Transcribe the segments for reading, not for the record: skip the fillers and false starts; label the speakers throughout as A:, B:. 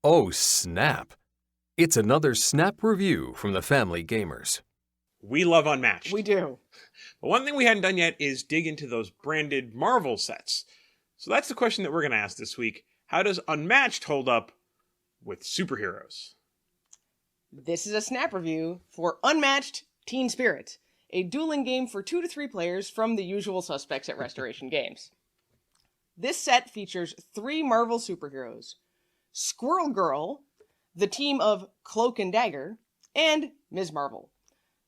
A: Oh, snap! It's another Snap review from the Family Gamers.
B: We love Unmatched.
C: We do.
B: But one thing we hadn't done yet is dig into those branded Marvel sets. So that's the question that we're going to ask this week. How does Unmatched hold up with superheroes?
C: This is a Snap review for Unmatched Teen Spirit, a dueling game for 2 to 3 players from the usual suspects at Restoration Games. This set features 3 Marvel superheroes: Squirrel Girl, the team of Cloak and Dagger, and Ms. Marvel.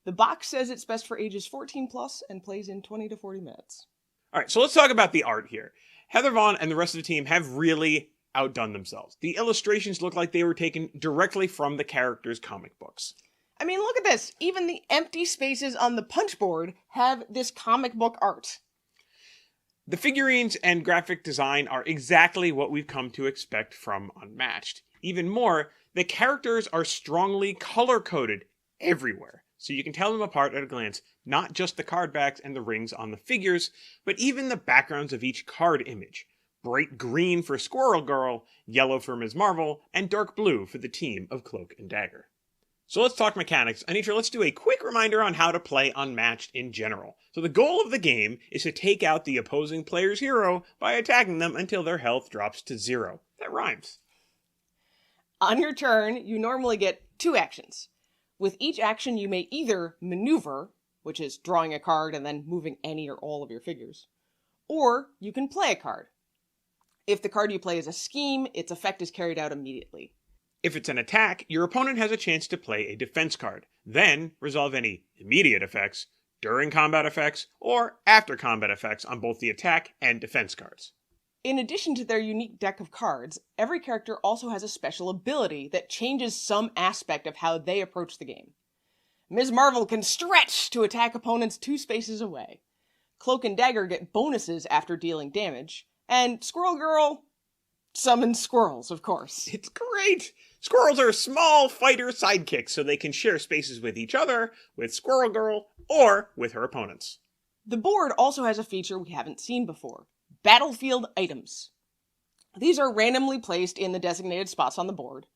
C: The box says it's best for ages 14 plus and plays in 20 to 40 minutes.
B: All right, so let's talk about the art here. Heather Vaughn and the rest of the team have really outdone themselves. The illustrations look like they were taken directly from the characters' comic books.
C: I mean, look at this. Even the empty spaces on the punch board have this comic book art.
B: The figurines and graphic design are exactly what we've come to expect from Unmatched. Even more, the characters are strongly color-coded everywhere, so you can tell them apart at a glance, not just the card backs and the rings on the figures, but even the backgrounds of each card image. Bright green for Squirrel Girl, yellow for Ms. Marvel, and dark blue for the team of Cloak and Dagger. So let's talk mechanics. Anitra, let's do a quick reminder on how to play Unmatched in general. So the goal of the game is to take out the opposing player's hero by attacking them until their health drops to 0. That rhymes.
C: On your turn, you normally get 2 actions. With each action, you may either maneuver, which is drawing a card and then moving any or all of your figures, or you can play a card. If the card you play is a scheme, its effect is carried out immediately.
B: If it's an attack, your opponent has a chance to play a defense card, then resolve any immediate effects, during combat effects, or after combat effects on both the attack and defense cards.
C: In addition to their unique deck of cards, every character also has a special ability that changes some aspect of how they approach the game. Ms. Marvel can stretch to attack opponents 2 spaces away. Cloak and Dagger get bonuses after dealing damage, and Squirrel Girl summons squirrels, of course.
B: It's great! Squirrels are small fighter sidekicks, so they can share spaces with each other, with Squirrel Girl, or with her opponents.
C: The board also has a feature we haven't seen before: battlefield items. These are randomly placed in the designated spots on the board,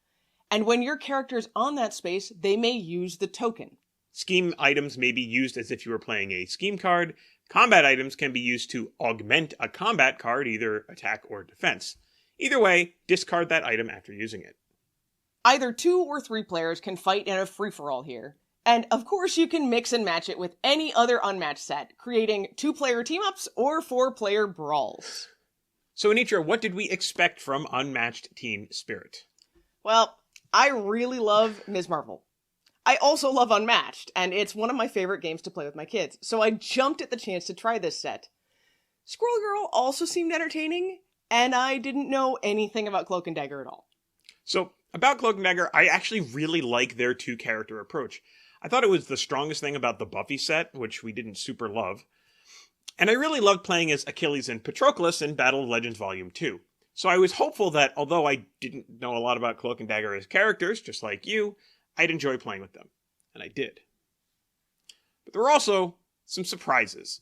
C: and when your character is on that space, they may use the token.
B: Scheme items may be used as if you were playing a scheme card. Combat items can be used to augment a combat card, either attack or defense. Either way, discard that item after using it.
C: Either 2 or 3 players can fight in a free-for-all here. And of course you can mix and match it with any other Unmatched set, creating 2-player team-ups or 4-player brawls.
B: So Anitra, what did we expect from Unmatched Teen Spirit?
C: Well, I really love Ms. Marvel. I also love Unmatched, and it's one of my favorite games to play with my kids, so I jumped at the chance to try this set. Squirrel Girl also seemed entertaining, and I didn't know anything about Cloak and Dagger at all.
B: So, about Cloak and Dagger, I actually really like their 2-character approach. I thought it was the strongest thing about the Buffy set, which we didn't super love. And I really loved playing as Achilles and Patroclus in Battle of Legends Volume 2. So I was hopeful that, although I didn't know a lot about Cloak and Dagger as characters, just like you, I'd enjoy playing with them. And I did. But there were also some surprises.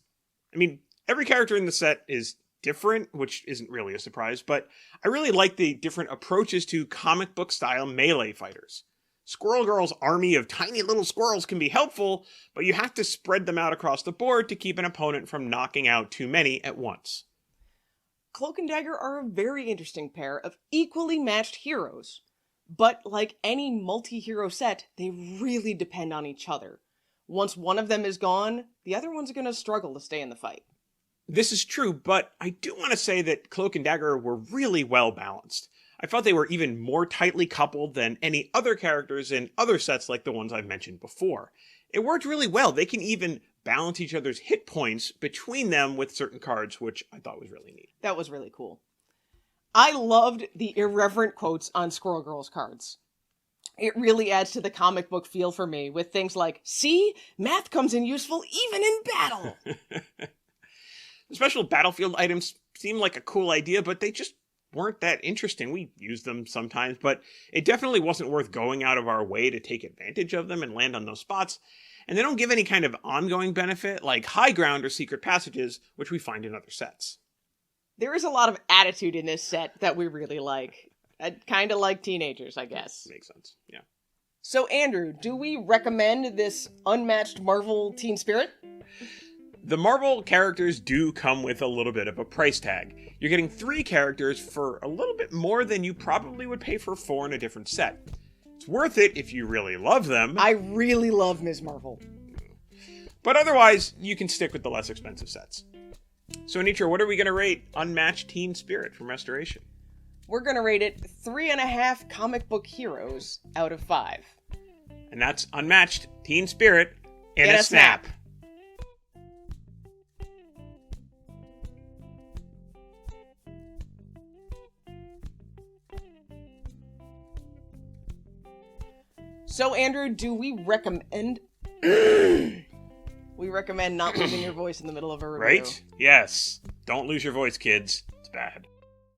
B: I mean, every character in the set is different, which isn't really a surprise, but I really like the different approaches to comic book style melee fighters. Squirrel Girl's army of tiny little squirrels can be helpful, but you have to spread them out across the board to keep an opponent from knocking out too many at once.
C: Cloak and Dagger are a very interesting pair of equally matched heroes, but like any multi-hero set, they really depend on each other. Once one of them is gone, the other one's going to struggle to stay in the fight.
B: This is true, but I do want to say that Cloak and Dagger were really well balanced. I felt they were even more tightly coupled than any other characters in other sets like the ones I've mentioned before. It worked really well. They can even balance each other's hit points between them with certain cards, which I thought was really neat.
C: That was really cool. I loved the irreverent quotes on Squirrel Girl's cards. It really adds to the comic book feel for me, with things like, "See, math comes in useful even in battle."
B: The special battlefield items seem like a cool idea, but they just weren't that interesting. We used them sometimes, but it definitely wasn't worth going out of our way to take advantage of them and land on those spots. And they don't give any kind of ongoing benefit like high ground or secret passages, which we find in other sets.
C: There is a lot of attitude in this set that we really like. Kind of like teenagers, I guess.
B: Makes sense. Yeah.
C: So, Andrew, do we recommend this Unmatched Marvel Teen Spirit?
B: The Marvel characters do come with a little bit of a price tag. You're getting 3 characters for a little bit more than you probably would pay for 4 in a different set. It's worth it if you really love them.
C: I really love Ms. Marvel.
B: But otherwise, you can stick with the less expensive sets. So, Anitra, what are we going to rate Unmatched Teen Spirit from Restoration?
C: We're going to rate it 3.5 comic book heroes out of 5.
B: And that's Unmatched Teen Spirit in a snap.
C: So, Andrew, do we recommend... we recommend not losing your voice in the middle of a review.
B: Right? Yes. Don't lose your voice, kids.